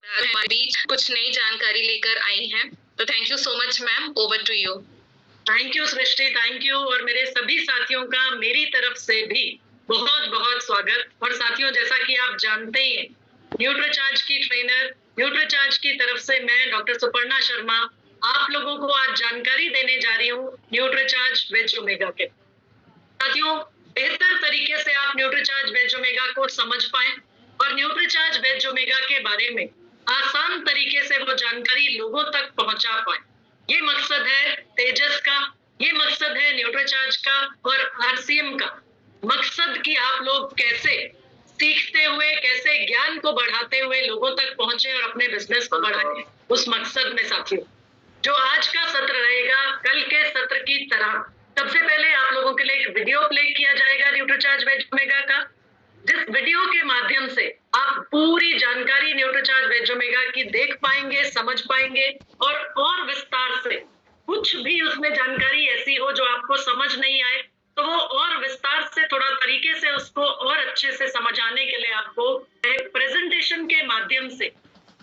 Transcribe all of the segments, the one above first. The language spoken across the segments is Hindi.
हमारे बीच कुछ नई जानकारी लेकर आई हैं। तो thank you so much ma'am, over to you. Thank you Srishti, thank you. और मेरे सभी साथियों का मेरी तरफ से भी बहुत बहुत स्वागत। और साथियों, जैसा कि आप जानते ही हैं, न्यूट्रीचार्ज की ट्रेनर, न्यूट्रीचार्ज की तरफ से मैं डॉक्टर सुपर्णा शर्मा आप लोगों को आज जानकारी देने जा रही हूँ न्यूट्रीचार्ज वेज ओमेगा के। साथियों, बेहतर तरीके से आप न्यूट्रीचार्ज वेज ओमेगा को समझ पाए और न्यूट्रीचार्ज वेज ओमेगा के बारे में आसान तरीके से वो जानकारी लोगों तक पहुंचा पाए, ये मकसद है तेजस का, ये मकसद है न्यूट्रीचार्ज का और आरसीएम का। मकसद कि आप लोग कैसे सीखते हुए, कैसे ज्ञान को बढ़ाते हुए लोगों तक पहुंचे और अपने बिजनेस को बढ़ाए, उस मकसद में साथियों जो आज का सत्र रहेगा कल के सत्र की तरह, सबसे पहले आप लोगों के लिए एक वीडियो प्ले किया जाएगा न्यूट्रीचार्ज वेज ओमेगा का, जिस वीडियो के माध्यम से आप पूरी जानकारी न्यूट्रीचार्ज वेज ओमेगा की देख पाएंगे, समझ पाएंगे और विस्तार से कुछ भी उसमें जानकारी ऐसी हो जो आपको समझ नहीं आए तो वो और विस्तार से थोड़ा तरीके से उसको और अच्छे से समझाने के लिए आपको एक प्रेजेंटेशन के माध्यम से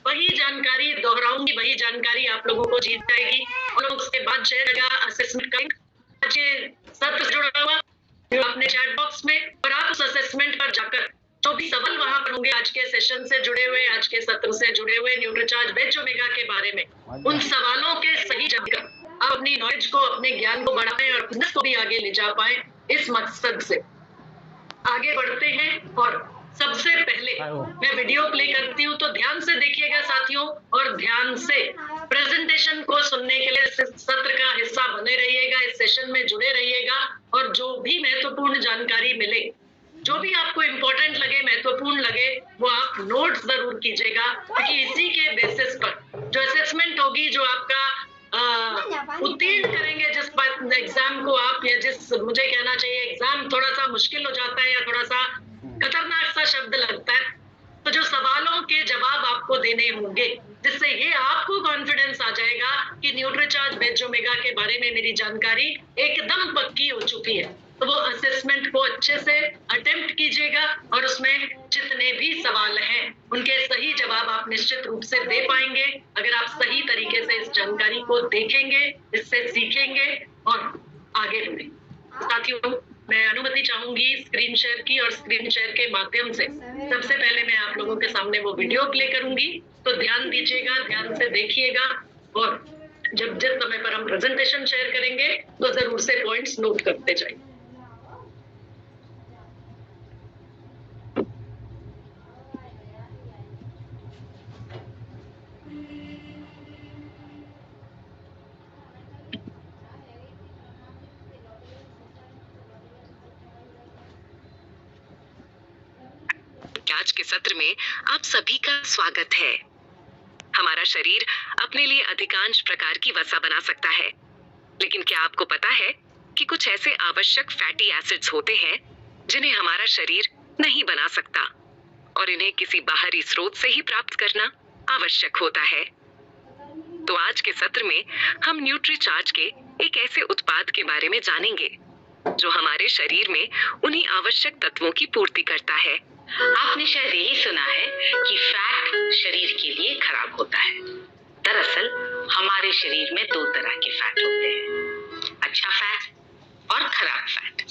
वही जानकारी दोहराऊंगी, वही जानकारी आप लोगों को जीत जाएगी और उसके बाद शेयर असेसमेंट करेंगे सत्र से जुड़ा हुआ अपने चैट बॉक्स में, और आप उस असेसमेंट पर जाकर जो भी सवाल वहां पर होंगे आज के सेशन से जुड़े हुए, आज के सत्र से जुड़े हुए न्यूट्रीचार्ज वेज ओमेगा के बारे में, उन सवालों के सही जवाब कर आप अपनी नॉलेज को, अपने ज्ञान को बढ़ाएं और बिजनेस को भी आगे ले जा पाए। इस मकसद से आगे बढ़ते हैं और सबसे पहले मैं वीडियो प्ले करती हूँ, तो ध्यान से देखिएगा साथियों और ध्यान से प्रेजेंटेशन को सुनने के लिए सत्र का हिस्सा बने रहिएगा, इस सेशन में जुड़े रहिएगा और जो भी महत्वपूर्ण जानकारी मिले, जो भी आपको इम्पोर्टेंट लगे, महत्वपूर्ण लगे, वो आप नोट जरूर कीजिएगा, क्योंकि इसी के बेसिस पर जो असेसमेंट होगी, जो आपका उत्तीर्ण करेंगे जिस एग्जाम को आप, या जिस मुझे कहना चाहिए एग्जाम थोड़ा सा मुश्किल हो जाता है या थोड़ा सा खतरनाक सा शब्द लगता है, तो जो सवालों के जवाब आपको देने होंगे, जिससे ये आपको कॉन्फिडेंस आ जाएगा कि न्यूट्रीचार्ज वेज ओमेगा के बारे में मेरी जानकारी एकदम पक्की हो चुकी है, तो वो असेसमेंट को अच्छे से अटेम्प्ट कीजिएगा और उसमें जितने भी सवाल हैं उनके सही जवाब आप निश्चित रूप से दे पाएंगे अगर आप सही तरीके से इस जानकारी को देखेंगे, इससे सीखेंगे और आगे बढ़ेंगे। साथियों, मैं अनुमति चाहूंगी स्क्रीन शेयर की, और स्क्रीन शेयर के माध्यम से सबसे पहले मैं आप लोगों के सामने वो वीडियो प्ले करूंगी, तो ध्यान दीजिएगा, ध्यान से देखिएगा और जब जिस समय पर हम प्रेजेंटेशन शेयर करेंगे तो जरूर से पॉइंट्स नोट करते जाइए। आज के सत्र में आप सभी का स्वागत है। हमारा शरीर अपने लिए अधिकांश प्रकार की वसा बना सकता है, लेकिन क्या आपको पता है कि कुछ ऐसे आवश्यक फैटी एसिड्स होते हैं जिन्हें हमारा शरीर नहीं बना सकता और इन्हें किसी बाहरी स्रोत से ही प्राप्त करना आवश्यक होता है। तो आज के सत्र में हम न्यूट्रीचार्ज के एक ऐसे उत्पाद के बारे में जानेंगे जो हमारे शरीर में उन्हीं आवश्यक तत्वों की पूर्ति करता है। आपने शायद यही सुना है कि फैट शरीर के लिए खराब होता है। दरअसल हमारे शरीर में दो तरह के फैट होते हैं, अच्छा फैट और खराब फैट।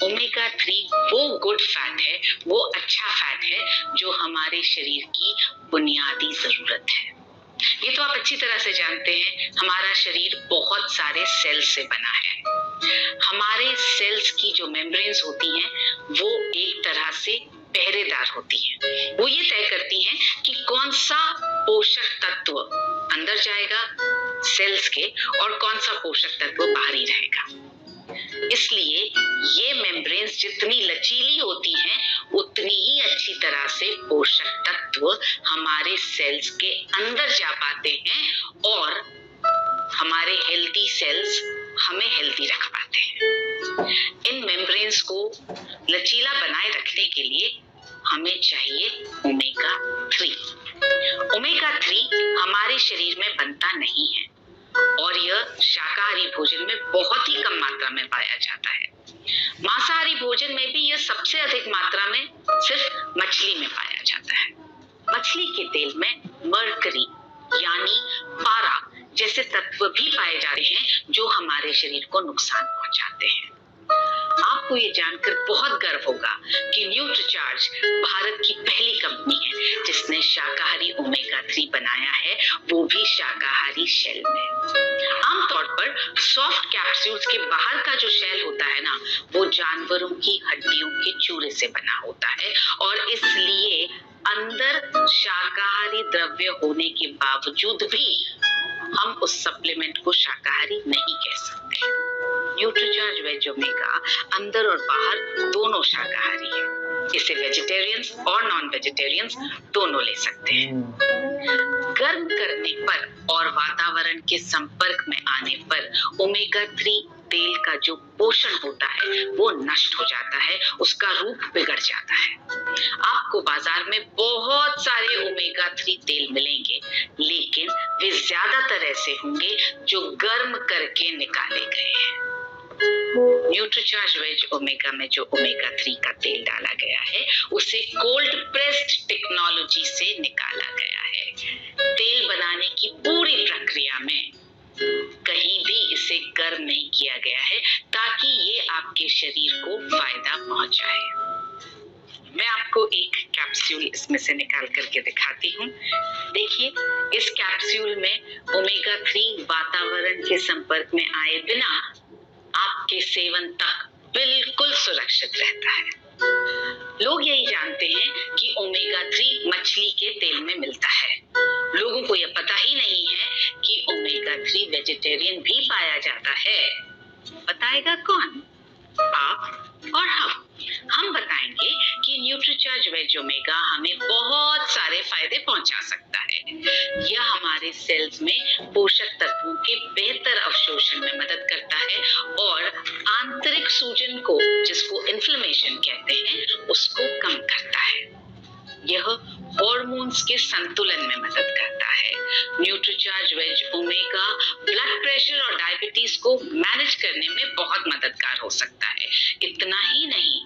ओमेगा 3 वो गुड फैट है, वो अच्छा फैट है जो हमारे शरीर की बुनियादी जरूरत है। ये तो आप अच्छी तरह से जानते हैं, हमारा शरीर बहुत सारे सेल्स से बना है। हमारे सेल्स की जो मेम्ब्रेन्स होती हैं वो एक तरह से पहरेदार होती हैं। वो ये तय करती हैं कि कौन सा पोषक तत्व अंदर जाएगा सेल्स के और कौन सा पोषक तत्व बाहरी रहेगा। इसलिए ये मेम्ब्रेन्स जितनी लचीली होती हैं उतनी ही अच्छी तरह से पोषक तत्व हमारे सेल्स के अंदर जा पाते हैं और हमारे हेल्दी सेल्स हमें हेल्दी रख पाते हैं। इन मेम्ब्रेन्स को लचीला बनाए रखने के लिए हमें चाहिए ओमेगा 3। ओमेगा 3 हमारे शरीर में बनता नहीं है और यह शाकाहारी भोजन में बहुत ही कम मात्रा में पाया जाता है। मांसाहारी भोजन में भी यह सबसे अधिक मात्रा में सिर्फ मछली में पाया जाता है। मछली के तेल में हमारे शरीर को नुकसान पहुंचाते हैं। आपको ये जानकर बहुत गर्व होगा कि न्यूट्रीचार्ज भारत की पहली कंपनी है जिसने शाकाहारी ओमेगा 3 बनाया है, वो भी शाकाहारी शेल में। आमतौर पर सॉफ्ट कैप्सूल्स के बाहर का जो शेल होता है ना, वो जानवरों की हड्डियों के चूरे से बना होता है और इसलिए अंदर शाकाहारी द्रव्य होने के बावजूद भी हम उस सप्लीमेंट को शाकाहारी नहीं कह सकते। न्यूट्रीचार्ज वेज ओमेगा अंदर और बाहर दोनों शाकाहारी है। इसे वेजिटेरियंस और नॉन वेजिटेरियंस दोनों ले सकते हैं। गर्म करने पर और वातावरण के संपर्क में आने पर ओमेगा 3 तेल का जो पोषण होता है वो नष्ट हो जाता है, उसका रूप बिगड़ जाता है। आपको बाजार में बहुत सारे ओमेगा 3 तेल मिलेंगे, लेकिन वे ज्यादातर ऐसे होंगे जो गर्म करके निकाले गए हैं। न्यूट्रीचार्ज वेज ओमेगा में जो ओमेगा 3 का तेल डाला गया है उसे कोल्ड प्रेस्ड टेक्नोलॉजी से निकाला गया है। तेल बनाने की पूरी प्रक्रिया में कहीं भी इसे गर्म नहीं किया गया है ताकि ये आपके शरीर को फायदा पहुंचाए। मैं आपको एक कैप्सूल इसमें से निकाल करके दिखाती हूँ। देखिए, इस कैप्सूल में ओमेगा 3 वातावरण के संपर्क में आए बिना आपके सेवन तक बिल्कुल सुरक्षित रहता है। लोग यही जानते हैं कि ओमेगा 3 मछली के तेल में मिलता है। लोगों को यह पता ही नहीं है कि ओमेगा 3 वेजिटेरियन भी पाया जाता है। बताएगा कौन? आप और हम बताएंगे कि न्यूट्रीचार्ज वेज ओमेगा हमें बहुत सारे फायदे पहुंचा सकता है। यह हमारे सेल्स में पोषक तत्वों के बेहतर अवशोषण में मदद करता है और आंतरिक सूजन को, जिसको इन्फ्लेमेशन कहते हैं, उसको कम करता है। यह हार्मोन्स के संतुलन में मदद करता है। Nutricharge veg omega blood pressure और डायबिटीज को मैनेज करने में बहुत मददगार हो सकता है। इतना ही नहीं,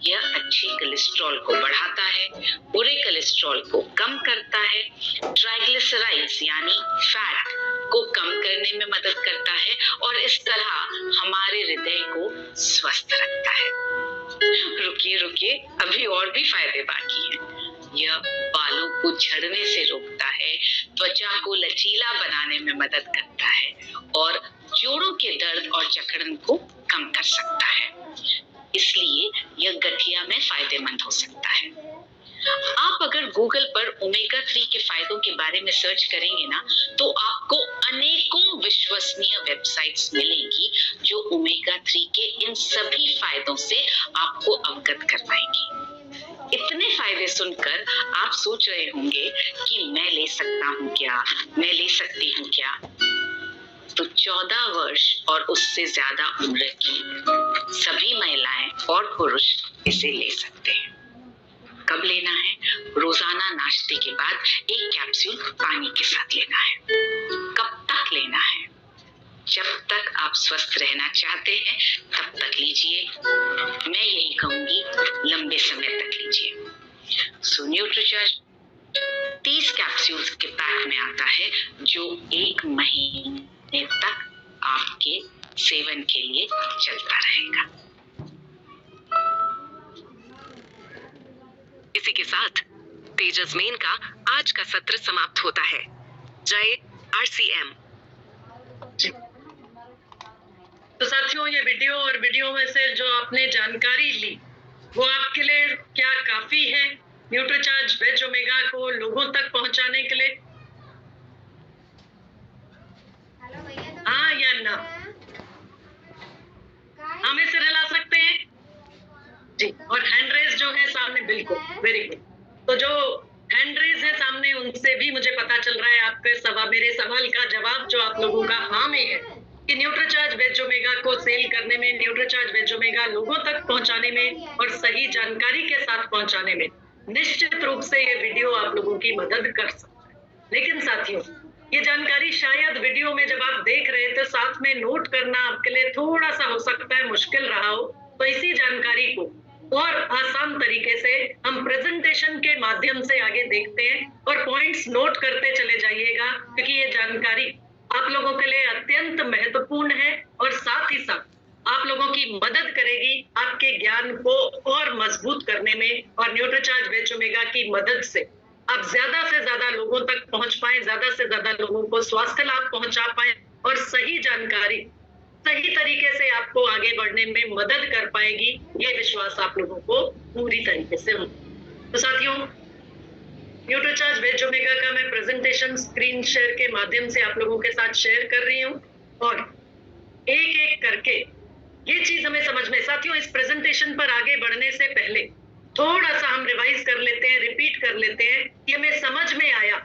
यह अच्छे कोलेस्ट्रॉल को बढ़ाता है, बुरे कोलेस्ट्रॉल को कम करता है, ट्राइग्लिसराइड्स यानी फैट को कम करने में मदद करता है और इस तरह हमारे हृदय को स्वस्थ रखता है। रुकिए, अभी और भी फायदे बाकी हैं। यह बालों को झड़ने से रोकता है, त्वचा को लचीला बनाने में मदद करता है और जोड़ों के दर्द और जकड़न को कम कर सकता है। इसलिए यह गठिया में फायदेमंद हो सकता है। आप अगर गूगल पर ओमेगा 3 के फायदों के बारे में सर्च करेंगे ना, तो आपको अनेकों विश्वसनीय वेबसाइट्स मिलेंगी जो ओमेगा 3 के इन सभी फायदों से आपको अवगत करवाएंगी। इतने फायदे सुनकर आप सोच रहे होंगे कि मैं ले सकता हूँ क्या, मैं ले सकती हूँ क्या? तो 14 वर्ष और उससे ज्यादा उम्र की सभी महिलाएं और पुरुष इसे ले सकते हैं। कब लेना है? रोजाना नाश्ते के बाद एक कैप्सूल पानी के साथ लेना है। कब तक लेना है? जब तक आप स्वस्थ रहना चाहते हैं तब तक लीजिए। मैं यही कहूंगी, लंबे समय तक लीजिए। सो न्यूट्रीचार्ज 30 कैप्सूल्स के पैक में आता है जो 1 महीने तक आपके सेवन के लिए चलता रहेगा। इसी के साथ तेजस मेन का आज का सत्र समाप्त होता है। जय RCM। तो साथियों, ये वीडियो में से जो आपने जानकारी ली वो आपके लिए क्या काफी है न्यूट्रीचार्ज वेज ओमेगा को लोगों तक पहुंचाने के लिए? हाँ या ना? हम इसे हिला सकते हैं जी। और हैंड रेज जो है सामने, बिल्कुल वेरी गुड। तो जो हैंड रेज है सामने, उनसे भी मुझे पता चल रहा है आपके मेरे सवाल का जवाब जो आप लोगों का हाँ में है कि न्यूट्रीचार्ज वेज ओमेगा को सेल करने में, न्यूट्रीचार्ज वेज ओमेगा लोगों तक पहुंचाने में और सही जानकारी के साथ पहुंचाने में निश्चित रूप से ये वीडियो आप लोगों की मदद कर सकता है। लेकिन साथियों, ये जानकारी शायद वीडियो में जब आप देख रहे थे साथ में नोट करना आपके लिए थोड़ा सा हो सकता है मुश्किल रहा हो, तो इसी जानकारी को और आसान तरीके से हम प्रेजेंटेशन के माध्यम से आगे देखते हैं और पॉइंट्स नोट करते चले जाइएगा, क्योंकि ये जानकारी आप लोगों के लिए अत्यंत महत्वपूर्ण है और साथ ही साथ आप लोगों की मदद करेगी आपके ज्ञान को और मजबूत करने में। और न्यूट्रीचार्ज वेज ओमेगा की मदद से आप ज्यादा से ज्यादा लोगों तक पहुंच पाए, ज्यादा से ज्यादा लोगों को स्वास्थ्य लाभ पहुंचा पाए और सही जानकारी सही तरीके से आपको आगे बढ़ने में मदद कर पाएगी, ये विश्वास आप लोगों को पूरी तरीके से हो। तो साथियों, न्यूट्रीचार्ज वेज ओमेगा का मैं प्रेजेंटेशन स्क्रीन शेयर के माध्यम से आप लोगों के साथ शेयर कर रही हूँ और एक एक करके ये चीज हमें समझ में। साथियों, इस प्रेजेंटेशन पर आगे बढ़ने से पहले थोड़ा सा हम रिवाइज कर लेते हैं, रिपीट कर लेते हैं कि हमें समझ में आया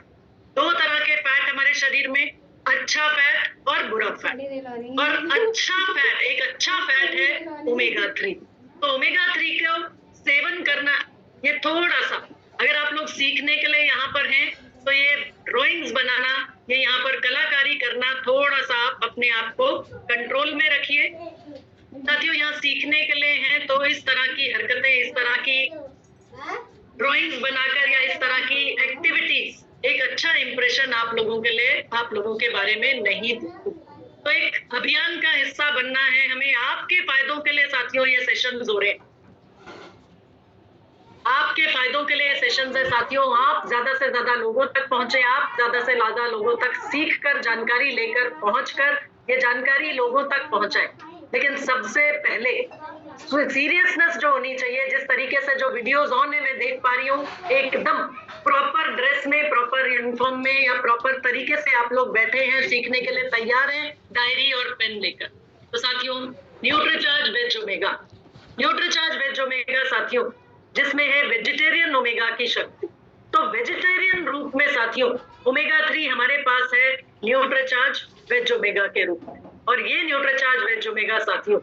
2 तरह के फैट हमारे शरीर में, अच्छा फैट और बुरा फैट। और अच्छा फैट, एक अच्छा फैट है ओमेगा 3। तो ओमेगा 3 को सेवन करना, ये थोड़ा सा अगर आप लोग सीखने के लिए यहाँ पर हैं तो ये ड्राइंग्स बनाना, ये यहाँ पर कलाकारी करना, थोड़ा सा आप अपने आप को कंट्रोल में रखिए। साथियों, यहाँ सीखने के लिए हैं तो इस तरह की हरकतें, इस तरह की ड्राइंग्स बनाकर या इस तरह की एक्टिविटीज एक अच्छा इंप्रेशन आप लोगों के लिए, आप लोगों के बारे में नहीं देती। तो एक अभियान का हिस्सा बनना है हमें, आपके फायदों के लिए साथियों ये सेशंस हो रहे हैं, आपके फायदों के लिए सेशंस है साथियों। आप ज्यादा से ज्यादा लोगों तक पहुंचे, आप ज्यादा से ज्यादा लोगों तक सीख कर, जानकारी लेकर, पहुंचकर ये जानकारी लोगों तक पहुंचाए। लेकिन सबसे पहले सीरियसनेस जो होनी चाहिए, जिस तरीके से जो वीडियोस ऑन है मैं देख पा रही हूँ, एकदम प्रॉपर ड्रेस में, प्रॉपर यूनिफॉर्म में या प्रॉपर तरीके से आप लोग बैठे हैं, सीखने के लिए तैयार हैं, डायरी और पेन लेकर। तो साथियों, Nutricharge veg omega, Nutricharge veg omega साथियों, जिसमें है वेजिटेरियन ओमेगा की शक्ति। तो वेजिटेरियन रूप में साथियों ओमेगा 3 हमारे पास है न्यूट्रीचार्ज वेज ओमेगा के रूप में। और ये न्यूट्रीचार्ज वेज ओमेगा साथियों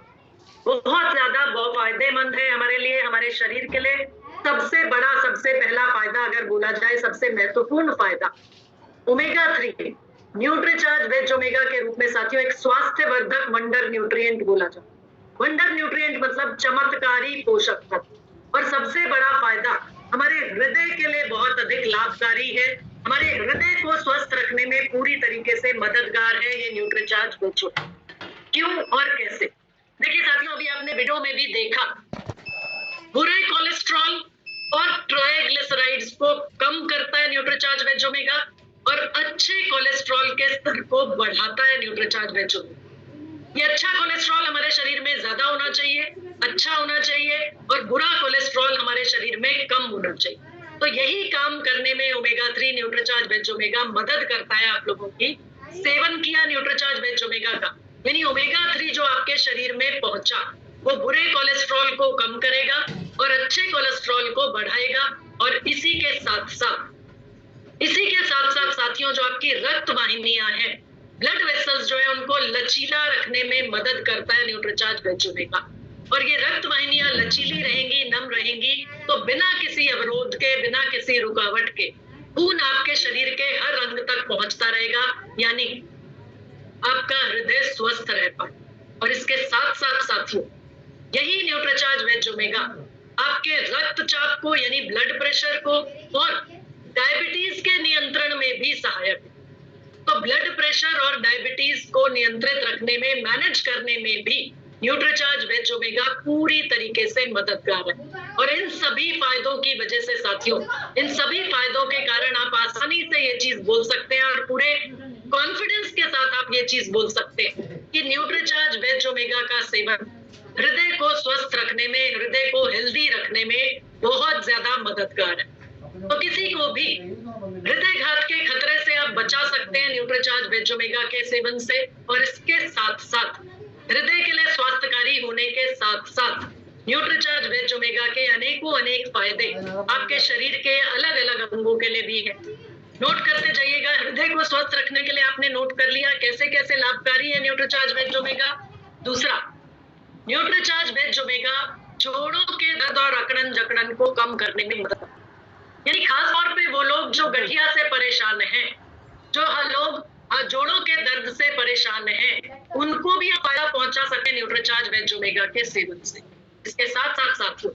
बहुत ज्यादा बहुत फायदेमंद है हमारे लिए, हमारे शरीर के लिए। सबसे बड़ा, सबसे पहला फायदा अगर बोला जाए, सबसे महत्वपूर्ण फायदा ओमेगा 3 न्यूट्रीचार्ज वेज ओमेगा के रूप में साथियों एक स्वास्थ्यवर्धक वंडर न्यूट्रिएंट बोला जाए। वंडर न्यूट्रिएंट मतलब चमत्कारी पोषक तत्व। और सबसे बड़ा फायदा हमारे हृदय के लिए बहुत अधिक लाभकारी है, हमारे हृदय को स्वस्थ रखने में पूरी तरीके से मददगार है ये न्यूट्रीचार्ज वेज ओमेगा। क्यों और कैसे? देखिए साथियों, अभी आपने वीडियो में भी देखा, बुरे कोलेस्ट्रॉल और ट्राइग्लिसराइड्स को कम करता है न्यूट्रीचार्ज वेज ओमेगा और अच्छे कोलेस्ट्रॉल के स्तर को बढ़ाता है न्यूट्रीचार्ज वेज ओमेगा। ये अच्छा कोलेस्ट्रॉल हमारे शरीर में ज्यादा होना चाहिए, अच्छा होना चाहिए, और बुरा कोलेस्ट्रॉल हमारे शरीर में कम होना चाहिए। तो यही काम करने में ओमेगा 3 न्यूट्रीचार्ज वेज ओमेगा मदद करता है आप लोगों की। सेवन किया न्यूट्रीचार्ज वेज ओमेगा का, यानी ओमेगा 3 जो आपके शरीर में पहुंचा वो बुरे कोलेस्ट्रॉल को कम करेगा और अच्छे कोलेस्ट्रॉल को बढ़ाएगा। और इसी के साथ साथ साथियों, जो आपकी रक्त वाहिनियां हैं, ब्लड वेसल्स जो है, उनको लचीला रखने में मदद करता है न्यूट्रीचार्ज वेज ओमेगा। और ये रक्त वाहिनियां लचीली रहेंगी, नम रहेंगी, तो बिना किसी अवरोध के, बिना किसी रुकावट के खून आपके शरीर के हर अंग तक पहुंचता रहेगा, यानी आपका हृदय स्वस्थ रह पाए। और इसके साथ साथ साथियों, यही न्यूट्रीचार्ज वेज ओमेगा आपके रक्तचाप को, यानी ब्लड प्रेशर को, और डायबिटीज के नियंत्रण में भी सहायक है। तो ब्लड प्रेशर और डायबिटीज को नियंत्रित रखने में, मैनेज करने में भी न्यूट्रीचार्ज वेज ओमेगा पूरी तरीके से मददगार है। और इन सभी फायदों की वजह से साथियों, इन सभी फायदों के कारण आप आसानी से ये चीज बोल सकते हैं और पूरे कॉन्फिडेंस के साथ आप ये चीज बोल सकते हैं कि न्यूट्रीचार्ज वेज ओमेगा का सेवन हृदय को स्वस्थ रखने में, हृदय को हेल्दी रखने में बहुत ज्यादा मददगार है। तो किसी को भी हृदय के खतरे से आप बचा सकते हैं न्यूट्रीचार्ज वेज ओमेगा के सेवन से। और इसके साथ साथ हृदय के लिए स्वास्थ्यकारी होने के साथ साथ न्यूट्रीचार्ज वेज ओमेगा के अनेक फायदे आपके शरीर के अलग अलग अंगों के लिए भी है। नोट करते जाइएगा। हृदय को स्वस्थ रखने के लिए आपने नोट कर लिया कैसे कैसे लाभकारी है न्यूट्रीचार्ज वेज ओमेगा। दूसरा, न्यूट्रीचार्ज वेज ओमेगा जोड़ों के दर्द और अकड़न जकड़न को कम करने में मदद, यानी खास तौर पे वो लोग जो गठिया से परेशान हैं, जो लोग जोड़ों के दर्द से परेशान हैं, उनको भी आप फायदा पहुंचा सके न्यूट्रीचार्ज वेज ओमेगा के सेवन से। इसके साथ साथ साथियों,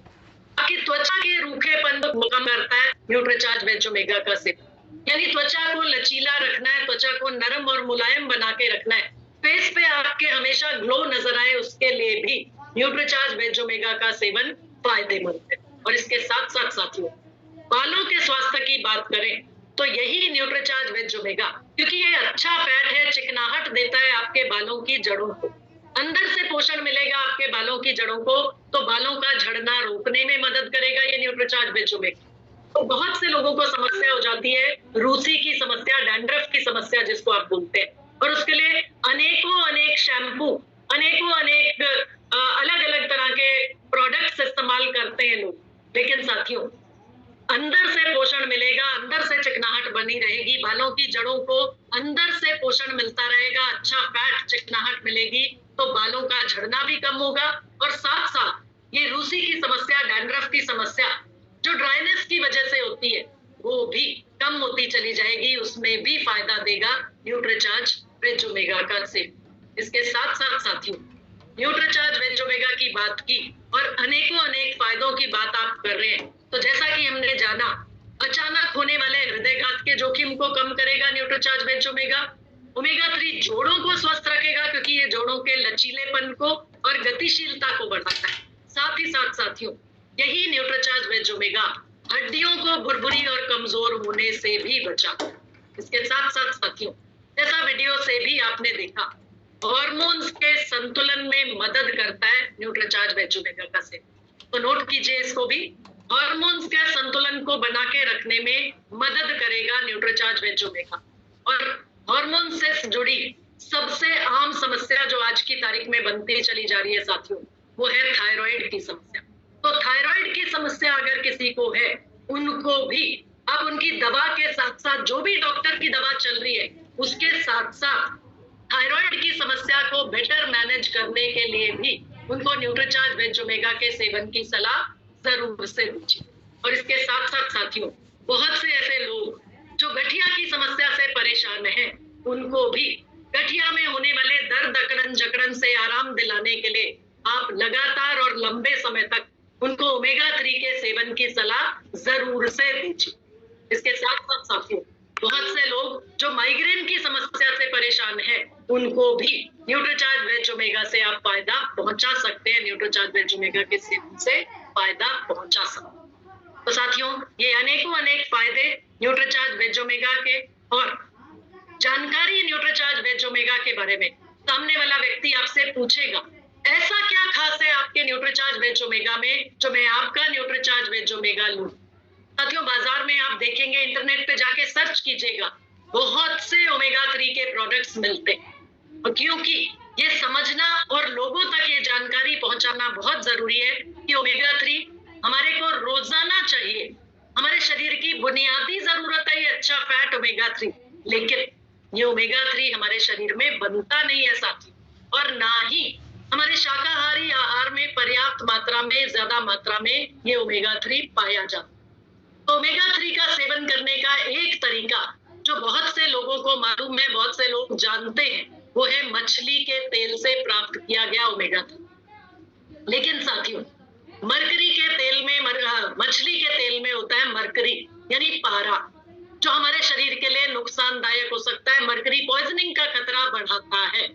आपकी त्वचा के रूखेपन को कम करता है न्यूट्रीचार्ज वेज ओमेगा का सेवन, यानी त्वचा को लचीला रखना है, त्वचा त्वचा को नरम और मुलायम बना के रखना है, फेस पे आपके हमेशा ग्लो नजर आए, उसके लिए भी न्यूट्रीचार्ज वेज ओमेगा का सेवन फायदेमंद है। और इसके साथ साथ साथियों, बालों के स्वास्थ्य की बात करें तो यही न्यूट्रीचार्ज वेज ओमेगा, क्योंकि ये अच्छा फैट है, चिकनाहट देता है आपके बालों की जड़ों को, अंदर से पोषण मिलेगा आपके बालों की जड़ों को, तो बालों का झड़ना रोकने में मदद करेगा ये न्यूट्रीचार्ज वेज ओमेगा। तो बहुत से लोगों को समस्या हो जाती है रूसी की समस्या, डैंड्रफ की समस्या जिसको आप बोलते हैं, और उसके लिए अनेक शैम्पू, अनेक अलग अलग तरह के प्रोडक्ट्स इस्तेमाल करते हैं लोग। लेकिन साथियों, अंदर से पोषण मिलेगा, अंदर से चिकनाहट बनी रहेगी, बालों की जड़ों को अंदर से पोषण मिलता रहेगा, अच्छा फैट चिकनाहट मिलेगी, तो बालों का झड़ना भी कम होगा। और साथ साथ ये रूसी की समस्या, डैंड्रफ की समस्या जो ड्राइनेस की वजह से होती है, वो भी कम होती चली जाएगी, उसमें भी फायदा देगा न्यूट्रीचार्ज वेज ओमेगा का सेवन। इसके साथ साथ साथियों, न्यूट्रीचार्ज वेज ओमेगा की बात की और अनेक फायदों की बात आप कर रहे हैं, तो जैसा कि हमने जाना, अचानक होने वाले हृदयघात के जोखिम को कम करेगा न्यूट्रीचार्ज वेज ओमेगा। ओमेगा 3 जोड़ों को स्वस्थ रखेगा, क्योंकि ये जोड़ों के लचीलेपन को और गतिशीलता को बढ़ाता है। साथ ही साथ साथियों, यही न्यूट्रीचार्ज वेज ओमेगा हड्डियों को भुरभुरी और कमजोर होने से भी बचाता है। इसके साथ साथ साथियों, जैसा वीडियो से भी आपने देखा, हार्मोन्स के संतुलन में मदद करता है न्यूट्रीचार्ज वेज ओमेगा का सेवन। तो नोट कीजिए इसको भी, हार्मोन्स के संतुलन को बना के रखने में मदद करेगा न्यूट्रीचार्ज वेज ओमेगा। और हार्मोन से जुड़ी सबसे आम समस्या जो आज की तारीख में बनती चली जा रही है साथियों, वो है थायराइड की समस्या। तो थायराइड की समस्या अगर किसी को है, उनको भी अब उनकी दवा के साथ साथ, जो भी डॉक्टर की दवा चल रही है, उसके साथ साथ थायराइड की समस्या को बेटर मैनेज करने के लिए भी उनको न्यूट्रीचार्ज वेज ओमेगा के सेवन की सलाह जरूर से दीजिए। और इसके साथ साथ साथियों, बहुत से ऐसे लोग जो गठिया की समस्या से परेशान हैं, उनको भी गठिया में होने वाले दर्द, अकड़न जकड़न से आराम दिलाने के लिए आप लगातार और लंबे समय तक उनको ओमेगा 3 के सेवन की सलाह जरूर से दीजिए। इसके साथ साथ साथियों, बहुत से लोग जो माइग्रेन की समस्या से परेशान हैं, उनको भी न्यूट्रीचार्ज वेज ओमेगा से आप फायदा पहुंचा सकते हैं, न्यूट्रीचार्ज वेज ओमेगा के सेवन से फायदा पहुंचा सकते हैं। तो साथियों, ये अनेक फायदे न्यूट्रीचार्ज वेज ओमेगा के, और जानकारी न्यूट्रीचार्ज वेज ओमेगा के बारे में सामने वाला व्यक्ति आपसे पूछेगा, ऐसा क्या खास है आपके न्यूट्रीचार्ज वेज ओमेगा में जो मैं आपका न्यूट्रीचार्ज वेज ओमेगा लूं? साथियों, बाजार में आप देखेंगे, इंटरनेट पे जाके सर्च कीजिएगा, बहुत से ओमेगा 3 के प्रोडक्ट्स मिलते हैं। और क्योंकि ये समझना और लोगों तक ये जानकारी पहुंचाना बहुत जरूरी है कि ओमेगा 3 हमारे को रोजाना चाहिए, हमारे शरीर की बुनियादी जरूरत है ये अच्छा फैट ओमेगा 3, लेकिन ये ओमेगा 3 हमारे शरीर में बनता नहीं है साथी, और ना ही हमारे शाकाहारी आहार में पर्याप्त मात्रा में, ज्यादा मात्रा में ये ओमेगा 3 पाया जाता है। तो ओमेगा 3 का सेवन करने का एक तरीका जो बहुत से लोगों को मालूम है, बहुत से लोग जानते हैं, वो है मछली के तेल से प्राप्त किया गया ओमेगा 3। लेकिन साथियों, मरकरी के तेल में, मछली के तेल में होता है मरकरी, यानी पारा, जो हमारे शरीर के लिए नुकसानदायक हो सकता है, मरकरी पॉइजनिंग का खतरा बढ़ाता है।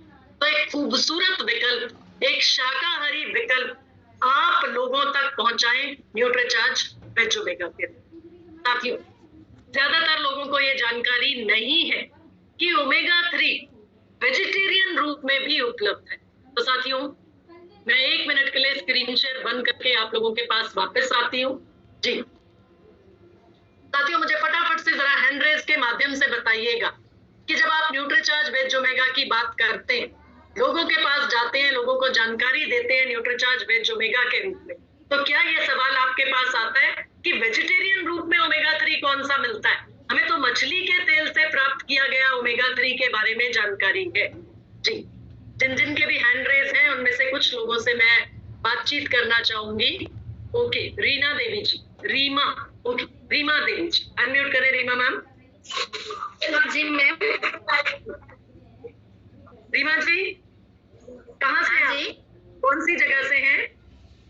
तो एक खूबसूरत विकल्प, एक शाकाहारी विकल्प आप लोगों तक पहुंचाएं न्यूट्रीचार्ज वेज ओमेगा के। साथियों, ज्यादातर लोगों को ये जानकारी नहीं है कि ओमेगा 3 वेजिटेरियन रूप में भी उपलब्ध है। तो साथियों, मैं 1 मिनट के लिए स्क्रीन शेयर बंद करके आप लोगों के पास वापस आती हूँ। जी साथियों, मुझे फटाफट से जरा हैंड रेज के माध्यम से बताइएगा कि जब आप न्यूट्रीचार्ज वेज ओमेगा की बात करते हैं, लोगों के पास जाते हैं, लोगों को जानकारी देते हैं न्यूट्रीचार्ज वेज ओमेगा के रूप में, तो क्या ये सवाल आपके पास आता है कि वेजिटेरियन रूप में ओमेगा 3 कौन सा मिलता है? हमें तो मछली के तेल से प्राप्त किया गया ओमेगा 3 के बारे में जानकारी है। जी, जिन जिन के भी हैंड रेज हैं, उनमें से कुछ लोगों से मैं बातचीत करना चाहूंगी। ओके, रीना देवी जी, रीमा, ओके, रीमा देवी जी, अनम्यूट करें रीमा मैम। जी मैम। रीमा जी, कहाँ से हैं? कौन सी जगह से हैं?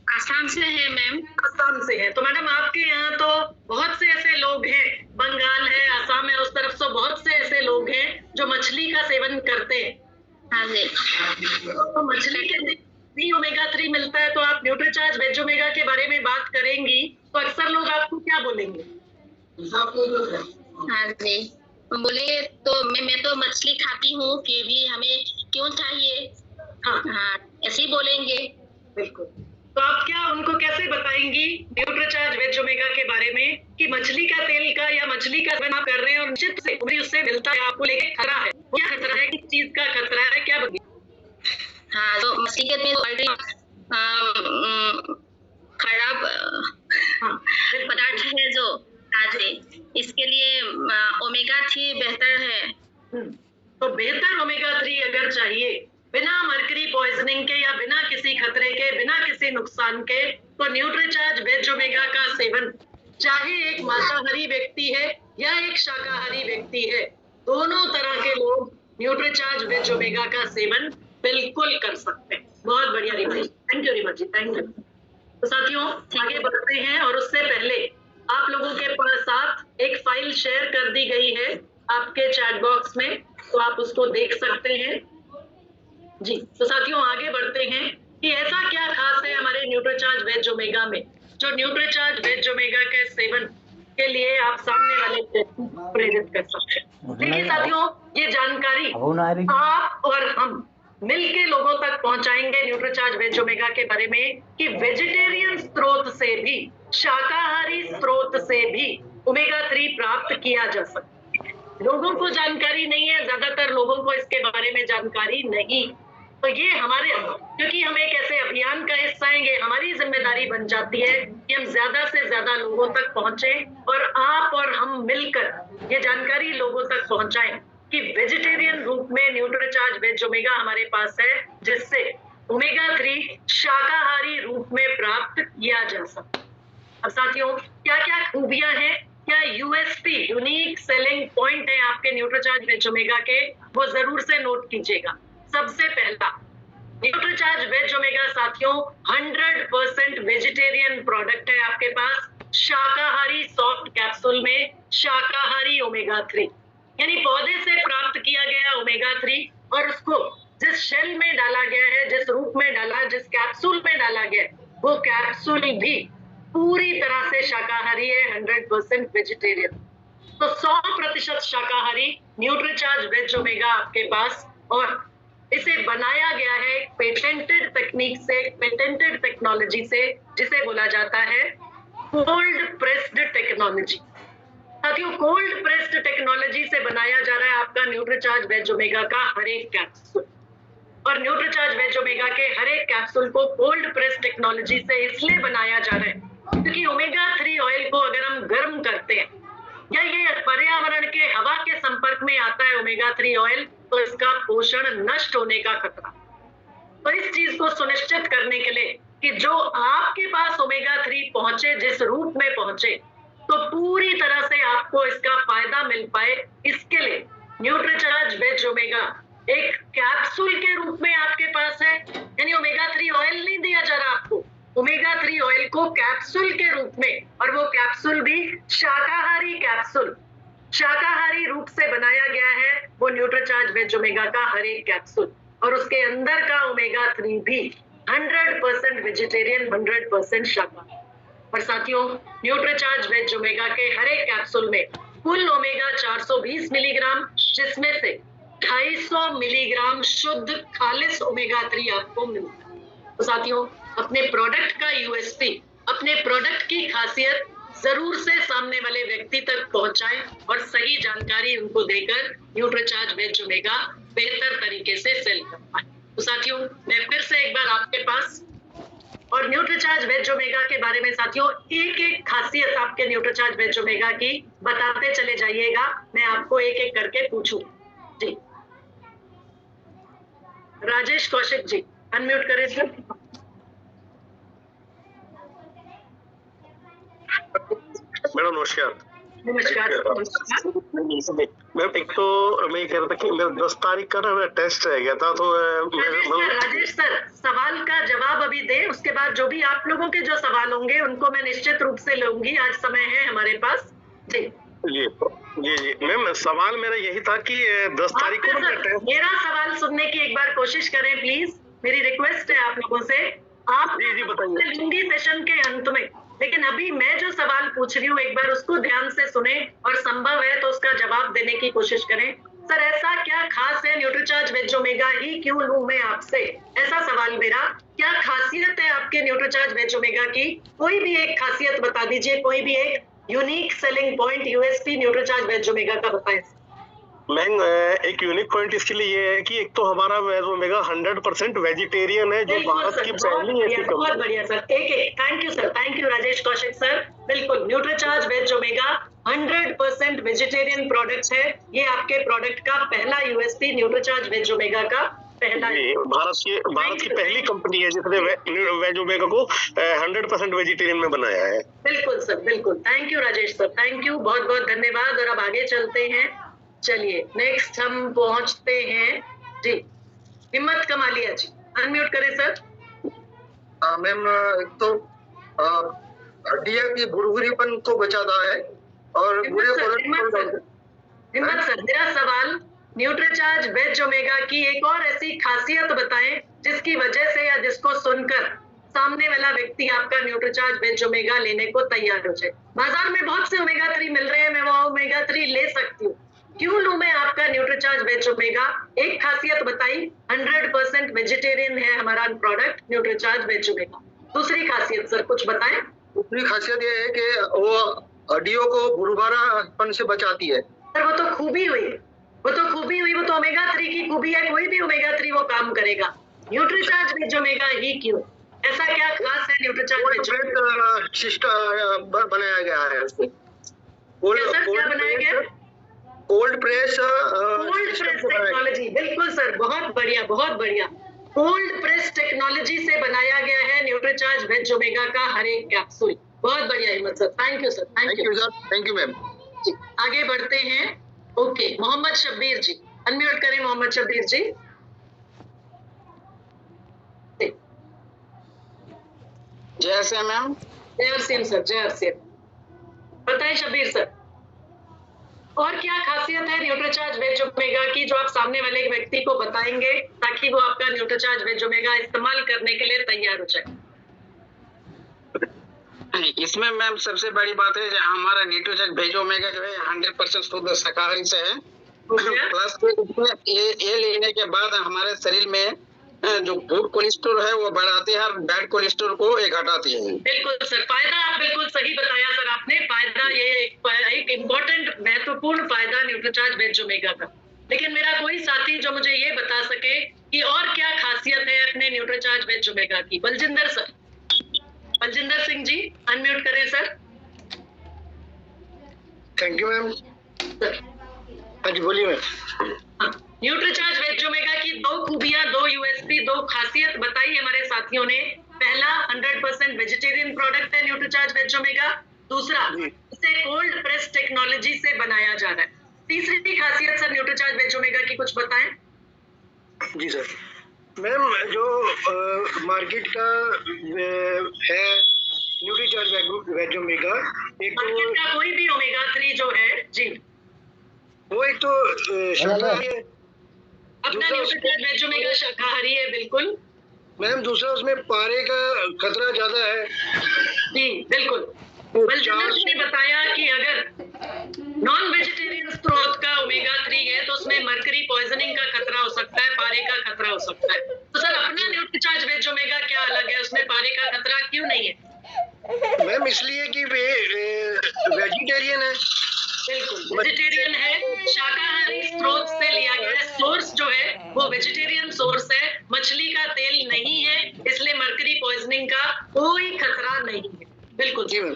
आसाम से है मैम। आसाम से है। तो मैडम, आपके यहाँ तो बहुत से ऐसे लोग हैं, बंगाल है, आसाम है, उस तरफ से बहुत से ऐसे लोग हैं जो मछली का सेवन करते हैं। हाँ जी। तो मछली के भी ओमेगा 3 मिलता है, तो आप न्यूट्रीचार्ज वेज ओमेगा के बारे में बात करेंगी तो अक्सर लोग आपको क्या बोलेंगे? हाँ जी, बोले तो मैं तो मछली खाती हूँ, कि भी हमें क्यों चाहिए? हाँ, ऐसे ही बोलेंगे। बिल्कुल। तो आप क्या उनको कैसे बताएंगी न्यूट्रीचार्ज वेज ओमेगा के बारे में कि मछली का तेल का या मछली का सेवन आप कर रहे हैं और निश्चित से उससे मिलता है, आपको लेके खतरा है? क्या खतरा है, किस चीज का खतरा है, क्या बताइए? हाँ, तो मछली के तेल ऑलरेडी खराब पदार्थ है जो, हाँ जी, इसके लिए ओमेगा 3 बेहतर है। तो बेहतर ओमेगा 3 अगर चाहिए बिना मर्करी पॉइजनिंग के या बिना किसी खतरे के, बिना किसी नुकसान के, तो न्यूट्रीचार्ज वेज ओमेगा का सेवन चाहे एक मांसाहारी व्यक्ति है या एक शाकाहारी व्यक्ति है, दोनों तरह के लोग न्यूट्रीचार्ज वेज ओमेगा का सेवन बिल्कुल कर सकते हैं। बहुत बढ़िया Reema ji, thank you Reema ji, thank you. तो साथियों आगे बढ़ते हैं, और उससे पहले आप लोगों के साथ एक फाइल शेयर कर दी गई है आपके चैट बॉक्स में, तो आप उसको देख सकते हैं जी। तो साथियों आगे बढ़ते हैं कि ऐसा क्या खास है हमारे न्यूट्रीचार्ज वेज ओमेगा में जो न्यूट्रीचार्ज वेज ओमेगा के सेवन के लिए आप सामने वाले को प्रेरित कर सकते हैं। देखिए साथियों, ये जानकारी आप और हम मिलके लोगों तक पहुंचाएंगे न्यूट्रीचार्ज वेज ओमेगा के बारे में कि वेजिटेरियन स्रोत से भी, शाकाहारी स्रोत से भी ओमेगा 3 प्राप्त किया जा सकता है। लोगों को जानकारी नहीं है, ज्यादातर लोगों को इसके बारे में जानकारी नहीं, तो ये हमारे, क्योंकि हम एक ऐसे अभियान का हिस्सा हैं, ये हमारी जिम्मेदारी बन जाती है कि हम ज्यादा से ज्यादा लोगों तक पहुंचे और आप और हम मिलकर ये जानकारी लोगों तक पहुंचाएं कि वेजिटेरियन रूप में न्यूट्रीचार्ज वेज ओमेगा हमारे पास है, जिससे ओमेगा 3 शाकाहारी रूप में प्राप्त किया जा सकता है। अब साथियों क्या क्या खूबियां हैं, क्या यूएसपी यूनिक सेलिंग पॉइंट है आपके न्यूट्रीचार्ज वेज ओमेगा के, वो जरूर से नोट कीजिएगा। सबसे पहला, न्यूट्रीचार्ज वेज ओमेगा साथियों 100% वेजिटेरियन प्रोडक्ट है आपके पास, शाकाहारी सॉफ्ट कैप्सूल में शाकाहारी ओमेगा 3, यानी पौधे से प्राप्त किया गया ओमेगा 3, और उसको जिस शेल में डाला गया है, जिस रूप में डाला, जिस कैप्सूल में डाला गया, वो कैप्सूल भी पूरी तरह से शाकाहारी है, 100% वेजिटेरियन। तो 100% शाकाहारी न्यूट्रीचार्ज वेज ओमेगा आपके पास, और इसे बनाया गया है एक पेटेंटेड टेक्निक से, पेटेंटेड टेक्नोलॉजी से, जिसे बोला जाता है कोल्ड प्रेस्ड टेक्नोलॉजी। साथियों कोल्ड प्रेस्ड टेक्नोलॉजी से बनाया जा रहा है आपका न्यूट्रीचार्ज वेज ओमेगा का हर एक कैप्सूल, और न्यूट्रीचार्ज वेज ओमेगा के हर एक कैप्सूल को कोल्ड प्रेस्ड टेक्नोलॉजी से इसलिए बनाया जा रहा है क्योंकि ओमेगा 3 ऑयल को अगर हम गर्म करते हैं या ये पर्यावरण के हवा के संपर्क में आता है ओमेगा 3 ऑयल, तो इसका पोषण नष्ट होने का खतरा। तो इस चीज को सुनिश्चित करने के लिए कि जो आपके पास ओमेगा 3 पहुंचे, जिस रूप में पहुंचे, तो पूरी तरह से आपको इसका फायदा मिल पाए, इसके लिए न्यूट्रीचार्ज वेज ओमेगा एक कैप्सूल के रूप में आपके पास है, यानी ओमेगा 3 ऑयल नहीं दिया जा रहा आपको, ओमेगा 3 ऑयल को कैप्सूल के रूप में, और वो कैप्सूल भी शाकाहारी कैप्सूल, शाकाहारी रूप से बनाया गया है वो न्यूट्रीचार्ज वेज ओमेगा का हर एक कैप्सूल, और उसके अंदर का ओमेगा 3 भी 100% वेजिटेरियन, 100% शाकाहारी। और साथियों न्यूट्रीचार्ज वेज ओमेगा के हर एक कैप्सूल में कुल ओमेगा 420 मिलीग्राम, जिसमें से 250 मिलीग्राम शुद्ध खालिस ओमेगा 3 आपको मिलता है। तो साथियों अपने प्रोडक्ट का यूएसपी, अपने प्रोडक्ट की खासियत जरूर से सामने वाले व्यक्ति तक पहुंचाएं और सही जानकारी उनको देकर न्यूट्रीचार्ज वेज ओमेगा बेहतर तरीके से सेल कर पाए। तो साथियों मैं फिर से एक बार आपके पास, और न्यूट्रीचार्ज वेज ओमेगा के बारे में साथियों एक एक खासियत आपके न्यूट्रीचार्ज वेज ओमेगा की बताते चले जाइएगा, मैं आपको एक एक करके पूछूं जी। राजेश कौशिक जी अनम्यूट करें सर। मैडम नमस्कार। नमस्कार। मैम एक तो मैं कह रहा था कि मेरा 10 तारीख का ना टेस्ट रह गया था, तो राजेश सर सवाल का जवाब अभी दे, उसके बाद जो भी आप लोगों के जो सवाल होंगे उनको मैं निश्चित रूप से लूंगी, आज समय है हमारे पास जी। जी जी मैम, सवाल मेरा यही था कि 10 तारीख को ना टेस्ट। मेरा सवाल सुनने की एक बार कोशिश करें प्लीज, मेरी रिक्वेस्ट है आप लोगों से। आप जी बताइए। लूंगी सेशन के अंत में, लेकिन अभी मैं जो सवाल पूछ रही हूँ एक बार उसको ध्यान से सुने और संभव है तो उसका जवाब देने की कोशिश करें। सर ऐसा क्या खास है न्यूट्रीचार्ज वेज ओमेगा ही क्यों लूं मैं आपसे, ऐसा सवाल मेरा। क्या खासियत है आपके न्यूट्रीचार्ज वेज ओमेगा की? कोई भी एक खासियत बता दीजिए, कोई भी एक unique selling point USP Nutricharge veg omega का बताएं। मैम एक यूनिक पॉइंट इसके लिए ये है कि एक तो हमारा वेज ओमेगा 100% वेजिटेरियन है, जो भारत की पहली ऐसी कंपनी। बहुत बढ़िया सर, एक thank you sir, thank you Rajesh Kaushik sir. बिल्कुल Nutricharge veg omega 100% vegetarian product है। ये आपके प्रोडक्ट का पहला यूएसपी न्यूट्रीचार्ज वेज ओमेगा का पहला। भारत की पहली कंपनी है जिसने वेज ओमेगा को 100% वेजिटेरियन में बनाया है। बिल्कुल सर, बिल्कुल। Thank you Rajesh sir, thank you, बहुत बहुत धन्यवाद। और अब आगे चलते हैं, चलिए नेक्स्ट हम पहुंचते हैं जी हिम्मत कमालिया जी, अनम्यूट करें सर। मैम एक तो हड्डियां की भुरभुरीपन को बचाता है और बुरे हिम्मत सर मेरा सवाल, न्यूट्रीचार्ज वेज ओमेगा की एक और ऐसी खासियत बताएं जिसकी वजह से या जिसको सुनकर सामने वाला व्यक्ति आपका न्यूट्रीचार्ज वेज ओमेगा लेने को तैयार हो जाए। बाजार में बहुत से ओमेगा 3 मिल रहे हैं, मैं वो ओमेगा 3 ले सकती हूँ, क्यों लूं मैं आपका न्यूट्रीचार्ज वेज ओमेगा? एक खासियत बताई, 100% वेजिटेरियन है हमारा प्रोडक्ट न्यूट्रीचार्ज वेज ओमेगा। दूसरी खासियत सर कुछ बताएं। दूसरी खासियत ये है कि वो हड्डियों को भुरभुरापन से बचाती है। सर वो तो खूबी हुई, वो तो ओमेगा 3 की खूबी है, कोई भी ओमेगा 3 वो काम करेगा। न्यूट्रीचार्ज वेज ओमेगा ही क्यों, ऐसा क्या खास है न्यूट्रीचार्ज वेज ओमेगा? सिस्टम बनाया गया है उसमें। क्या बनाया गया? Cold press technology. बिल्कुल सर, बहुत बढ़िया, बहुत बढ़िया। कोल्ड प्रेस टेक्नोलॉजी से बनाया गया है न्यूट्रीचार्ज वेज ओमेगा का हर एक कैप्सूल। बहुत बढ़िया हिम्मत sir, thank you sir, thank you sir, thank you ma'am. आगे बढ़ते हैं। ओके मोहम्मद शब्बीर जी, अनम्यूट करें मोहम्मद शब्बीर जी। जय श्री मैम। जय सिंह सर, जय सिंह। बताइए शब्बीर सर, और क्या खासियत है न्यूट्रीचार्ज वेज ओमेगा की जो आप सामने वाले व्यक्ति को बताएंगे ताकि वो आपका न्यूट्रीचार्ज वेज ओमेगा इस्तेमाल करने के लिए तैयार हो जाए? इसमें मैम सबसे बड़ी बात है हमारा न्यूट्रीचार्ज वेज ओमेगा जो है 100% शुद्ध शाकाहारी से है। प्लस ये लेने के बाद हमारे शरीर में जो गुड कोलेस्ट्रॉल है वो बढ़ाती है और बैड कोलेस्ट्रॉल को ये घटाती है। बिल्कुल सर, फायदा आप बिल्कुल सही बताया सर आपने। फायदा ये एक इम्पोर्टेंट महत्वपूर्ण फायदा न्यूट्रीचार्ज वेज ओमेगा का। लेकिन मेरा कोई साथी जो मुझे ये बता सके कि और क्या खासियत है अपने न्यूट्रीचार्ज वेज ओमेगा की? बलजिंदर सर, बलजिंदर सिंह जी, अनम्यूट करें sir. Thank you ma'am. Sir हाँ जी बोलिए मैम। न्यूट्रीचार्ज वेज ओमेगा की दो खूबियां, दो यूएसपी, दो खासियत बताई हमारे साथियों ने। पहला 100% वेजिटेरियन प्रोडक्ट है न्यूट्रीचार्ज वेज ओमेगा। दूसरा, इसे कोल्ड प्रेस टेक्नोलॉजी से बनाया जा रहा है। तीसरी खासियत सर न्यूट्रीचार्ज वेज ओमेगा की कुछ बताएं। जी सर, मैम जो मार्केट का है न्यूट्रीचार्ज वेज ओमेगा, एक मार्केट का कोई भी ओमेगा 3 जो है जी, वो एक तो शाकाहारी है, अपना न्यूट्रीचार्ज वेज ओमेगा शाकाहारी है। बिल्कुल मैम। दूसरा उसमें पारे का खतरा ज्यादा है जी, बिल्कुल। बलजिंदर ने बताया कि अगर नॉन वेजिटेरियन स्रोत का ओमेगा 3 है तो उसमें मर्करी पॉइजनिंग का खतरा हो सकता है, पारे का खतरा हो सकता है। तो सर अपना न्यूट्रीचार्ज वेज ओमेगा क्या अलग है, उसमें पारे का खतरा क्यों नहीं है? मैम इसलिए कि वे वेजिटेरियन है। बिल्कुल वेजिटेरियन है, शाकाहारी स्रोत से लिया गया है। सोर्स जो है वो वेजिटेरियन सोर्स है, मछली का तेल नहीं है, इसलिए मर्करी पॉइजनिंग का कोई खतरा नहीं है। बिल्कुल जी मैम।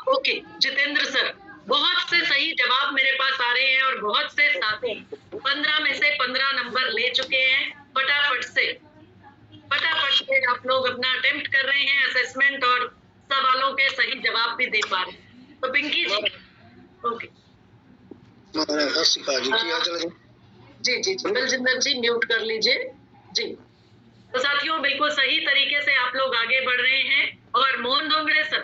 ओके जितेंद्र सर, बहुत से सही जवाब मेरे पास आ रहे हैं और बहुत से साथी 15 में से 15 नंबर ले चुके हैं। फटाफट से आप लोग अपना अटेम्प्ट कर रहे हैं असेसमेंट और सवालों के सही जवाब भी दे पा रहे हैं। तो पिंकी जी, ओके जी, बलजिंदर जी म्यूट कर लीजिए जी। तो साथियों बिल्कुल सही तरीके से आप लोग आगे बढ़ रहे हैं। और मोहन डोंगरे सर,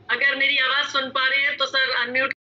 अगर मेरी आवाज सुन पा रहे हैं तो सर अनम्यूट